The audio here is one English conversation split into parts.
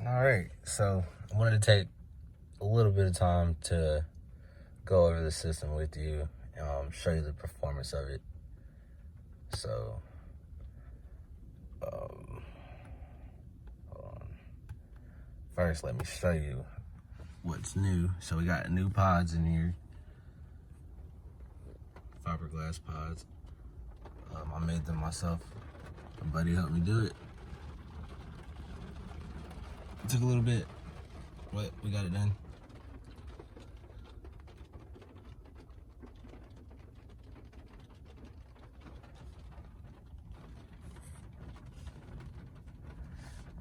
All right, so I wanted to take a little bit of time to go over the system with you, show you the performance of it. So, hold on. First, let me show you what's new. So we got new pods in here, fiberglass pods. I made them myself. My buddy helped me do it. It took a little bit, but we got it done.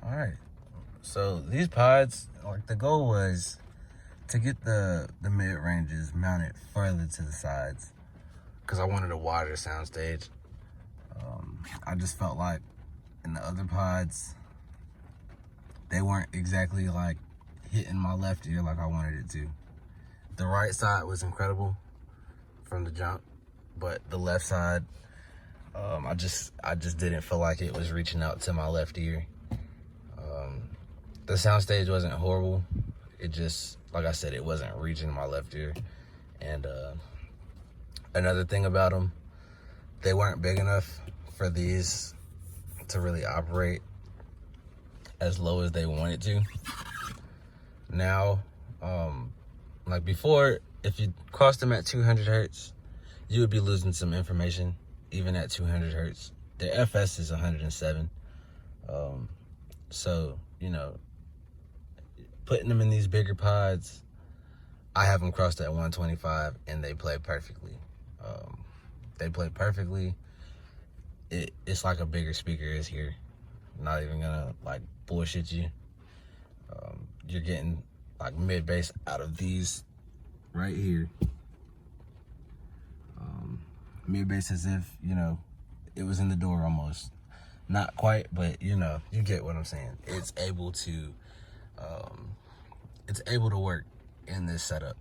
All right, so these pods, like the goal was to get the mid-ranges mounted further to the sides because I wanted a wider soundstage. I just felt like in the other pods, they weren't exactly like hitting my left ear like I wanted it to. The right side was incredible from the jump, but the left side, I just didn't feel like it was reaching out to my left ear. The soundstage wasn't horrible. It just, like I said, it wasn't reaching my left ear. And another thing about them, they weren't big enough for these to really operate as low as they wanted to. Now, like before, if you crossed them at 200 hertz, you would be losing some information, even at 200 hertz. The FS is 107. So, you know, putting them in these bigger pods, I have them crossed at 125 and they play perfectly. They play perfectly. It's like a bigger speaker is here. Not even gonna like bullshit you. You're getting like mid bass out of these right here. Mid bass as if, you know, it was in the door almost. Not quite, but you know, you get what I'm saying. It's able to work in this setup,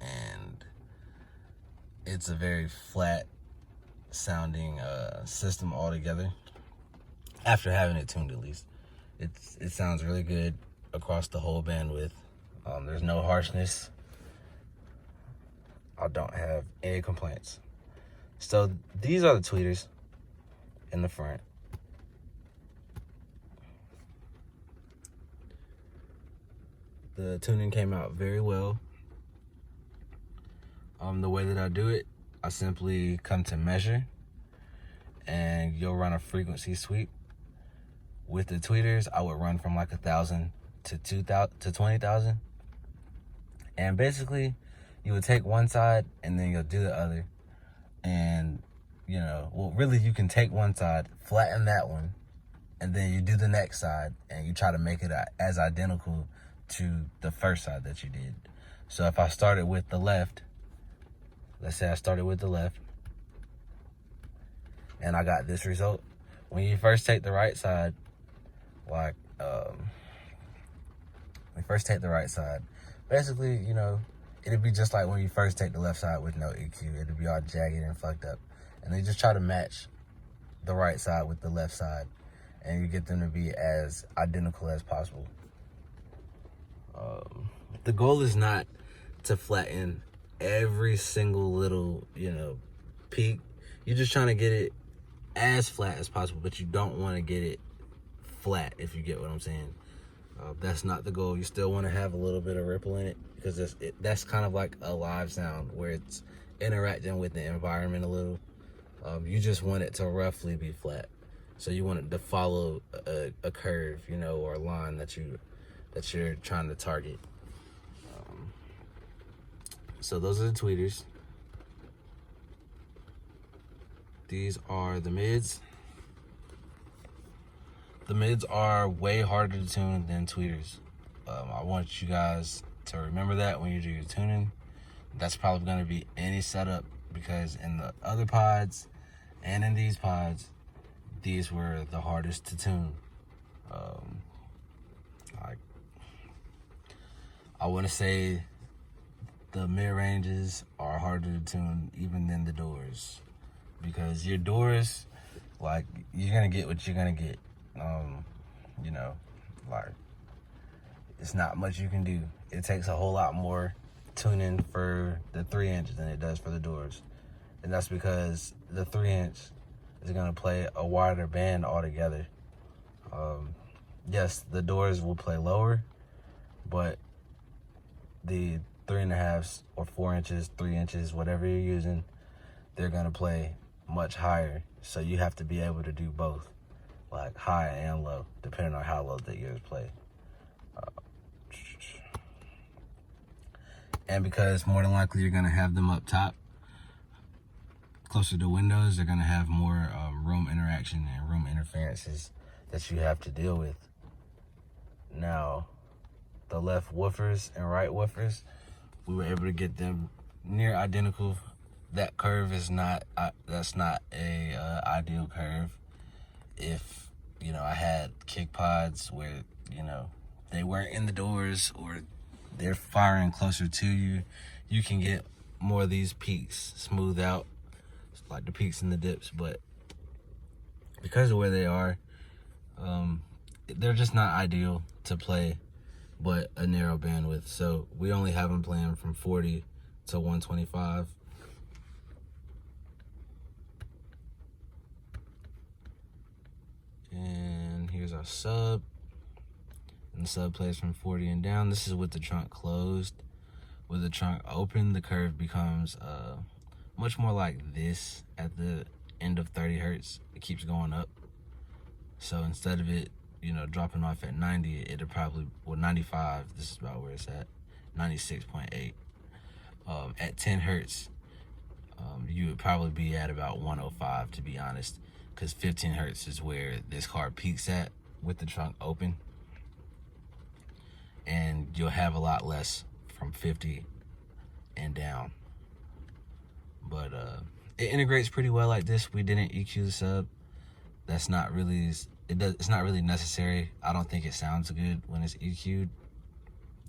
and it's a very flat sounding system altogether. After having it tuned, at least, it sounds really good across the whole bandwidth. There's no harshness. I don't have any complaints. So these are the tweeters in the front. The tuning came out very well. The way that I do it, I simply come to measure and you'll run a frequency sweep. With the tweeters, I would run from like 1,000 to 2,000 to 20,000. And basically, you would take one side and then you'll do the other. And, you know, well, really you can take one side, flatten that one, and then you do the next side and you try to make it as identical to the first side that you did. So if I started with the left, let's say I started with the left and I got this result. When you first take the right side, like, basically, you know, it'd be just like when you first take the left side with no EQ. It'd be all jagged and fucked up. And they just try to match the right side with the left side, and you get them to be as identical as possible. The goal is not to flatten every single little, you know, peak. You're just trying to get it as flat as possible, but you don't want to get it flat, if you get what I'm saying. That's not the goal. You still want to have a little bit of ripple in it, because that's kind of like a live sound where it's interacting with the environment a little. You just want it to roughly be flat. So you want it to follow a curve, you know, or a line that you're trying to target. So those are the tweeters. These are the mids. The mids are way harder to tune than tweeters. I want you guys to remember that when you do your tuning. That's probably going to be any setup, because in the other pods and in these pods, these were the hardest to tune. I want to say the mid-ranges are harder to tune even than the doors, because your doors, like, you're going to get what you're going to get. You know, like, it's not much you can do. It takes a whole lot more tuning for the 3-inch than it does for the doors. And that's because the 3-inch is gonna play a wider band altogether. Yes, the doors will play lower, but the 3.5s or 4 inches, 3 inches, whatever you're using, they're gonna play much higher. So you have to be able to do both, like high and low, depending on how low the ears play. And because more than likely you're gonna have them up top, closer to windows, they're gonna have more room interaction and room interferences that you have to deal with. Now, the left woofers and right woofers, we were able to get them near identical. That curve is not, that's not a ideal curve. If, I had kick pods where, they weren't in the doors or they're firing closer to you, you can get more of these peaks smooth out, like the peaks and the dips. But because of where they are, they're just not ideal to play but a narrow bandwidth. So we only have them playing from 40 to 125. And here's our sub. And the sub plays from 40 and down. This is with the trunk closed. With the trunk open, the curve becomes much more like this at the end of 30 hertz. It keeps going up. So instead of it, dropping off at 90, it'll probably, 95, this is about where it's at, 96.8. At 10 hertz, you would probably be at about 105, to be honest, because 15 hertz is where this car peaks at with the trunk open. And you'll have a lot less from 50 and down. But it integrates pretty well like this. We didn't EQ the sub. That's not really, it's not really necessary. I don't think it sounds good when it's EQ'd.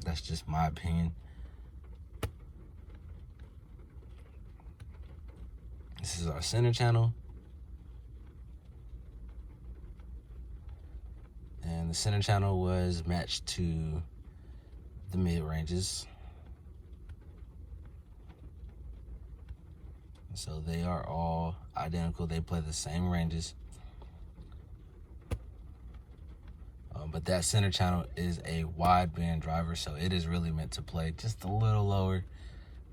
That's just my opinion. This is our center channel. And the center channel was matched to the mid ranges. So they are all identical. They play the same ranges. But that center channel is a wideband driver, so it is really meant to play just a little lower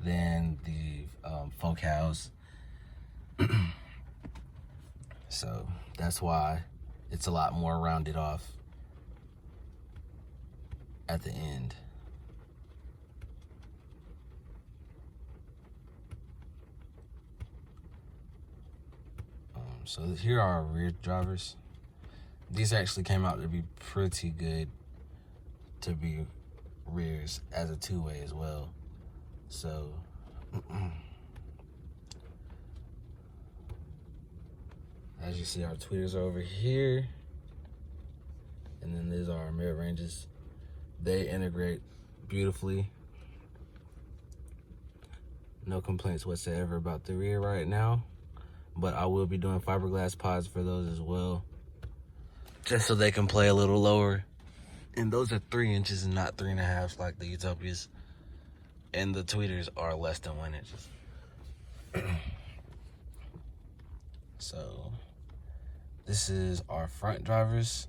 than the focals. So that's why it's a lot more rounded off at the end. So here are our rear drivers. These actually came out to be pretty good to be rears as a two-way as well. So as you see, our tweeters are over here, and then these are our mid ranges. They integrate beautifully. No complaints whatsoever about the rear right now, but I will be doing fiberglass pods for those as well, just so they can play a little lower. And those are 3 inches and not 3.5 like the Utopias. And the tweeters are less than 1 inch. So this is our front drivers.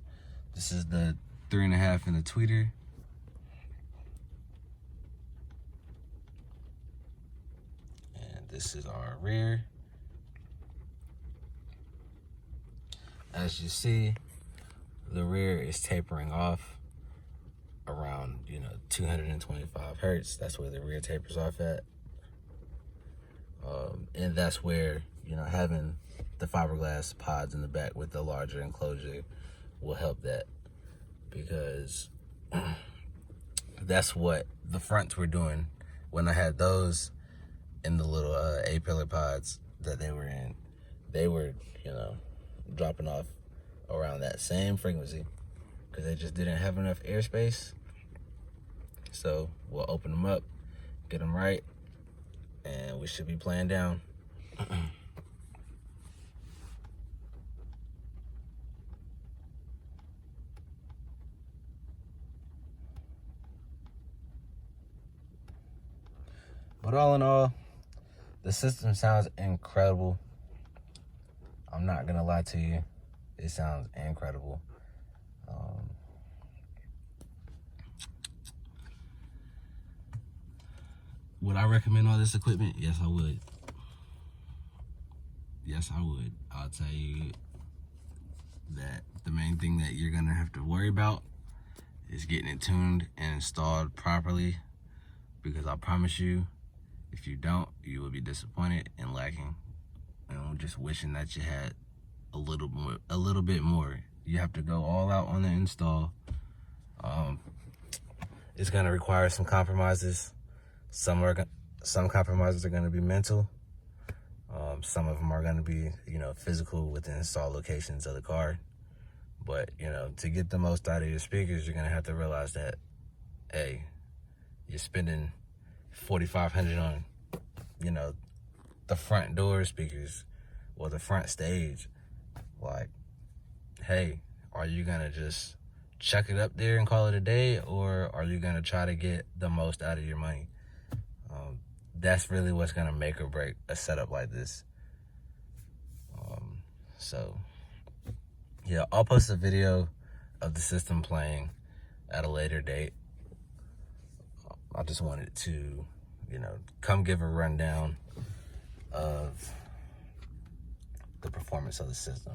This is the 3.5 in the tweeter. And this is our rear. As you see, the rear is tapering off around 225 hertz. That's where the rear tapers off at. And that's where having the fiberglass pods in the back with the larger enclosure will help that, because that's what the fronts were doing when I had those in the little A-pillar pods that they were in. They were dropping off around that same frequency because they just didn't have enough airspace. So we'll open them up, get them right, and we should be playing down. But all in all, the system sounds incredible. I'm not gonna lie to you. It sounds incredible. Would I recommend all this equipment? Yes, I would. Yes, I would. I'll tell you that the main thing that you're gonna have to worry about is getting it tuned and installed properly, because I promise you, if you don't, you will be disappointed and lacking, and just wishing that you had a little bit more. You have to go all out on the install. It's gonna require some compromises. Some compromises are gonna be mental. Some of them are gonna be, physical with the install locations of the car. But, to get the most out of your speakers, you're gonna have to realize that, hey, you're spending $4,500 on, the front door speakers or the front stage. Like, hey, are you gonna just chuck it up there and call it a day, or are you gonna try to get the most out of your money? That's really what's gonna make or break a setup like this. So yeah, I'll post a video of the system playing at a later date. I just wanted to, come give a rundown of the performance of the system.